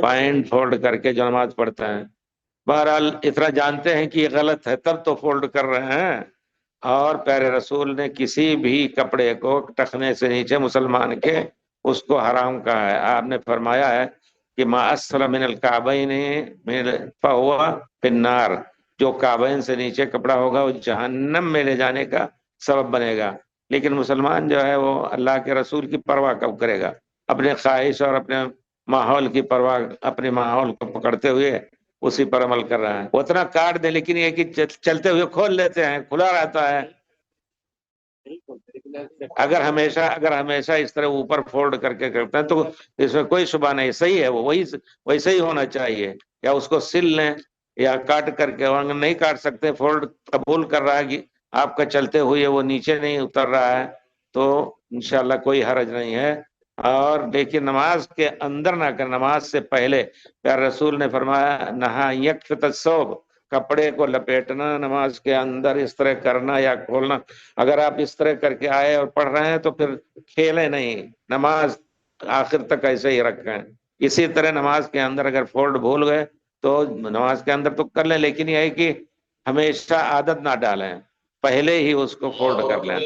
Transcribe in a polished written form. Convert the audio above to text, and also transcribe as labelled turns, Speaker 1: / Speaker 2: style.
Speaker 1: Pant fold کر کے جو نماز پڑھتے ہیں. بہرحال اتنا جانتے ہیں کہ یہ غلط ہے تب تو فولڈ کر رہے ہیں. اور پیارے رسول نے کسی بھی کپڑے کو ٹخنے سے نیچے مسلمان کے اس کو حرام کہا ہے. آپ نے فرمایا ہے کہ ما اسفل من الکعبین فہو فی النار، جو کعبین سے نیچے کپڑا ہوگا وہ جہنم میں لے جانے کا سبب بنے گا. لیکن مسلمان جو ہے وہ اللہ کے رسول کی پرواہ کب کرے گا؟ اپنے خواہش اور اپنے ماحول کی پرواہ، اپنے ماحول کو پکڑتے ہوئے اسی پر عمل کر رہا ہے. اتنا کاٹ دے لیکن یہ کہ چلتے ہوئے کھول لیتے ہیں، کھلا رہتا ہے. اگر ہمیشہ اس طرح اوپر فولڈ کر کے کرتے ہیں تو اس میں کوئی شبہ نہیں، صحیح ہے وہ ویسے ہی ہونا چاہیے. یا اس کو سل لیں یا کاٹ کر کے، اگر نہیں کاٹ سکتے، فولڈ قبول کر رہا ہے کہ آپ کا چلتے ہوئے وہ نیچے نہیں اتر رہا ہے تو انشاءاللہ کوئی حرج نہیں ہے. اور لیکن نماز کے اندر نہ کر، نماز سے پہلے پیارے رسول نے فرمایا نہا یکفت الثوب، کپڑے کو لپیٹنا نماز کے اندر اس طرح کرنا یا کھولنا. اگر آپ اس طرح کر کے آئے اور پڑھ رہے ہیں تو پھر کھیلیں نہیں، نماز آخر تک ایسے ہی رکھیں. اسی طرح نماز کے اندر اگر فولڈ بھول گئے تو نماز کے اندر تو کر لیں، لیکن یہ ہے کہ ہمیشہ عادت نہ ڈالیں، پہلے ہی اس کو فولڈ کر لیں.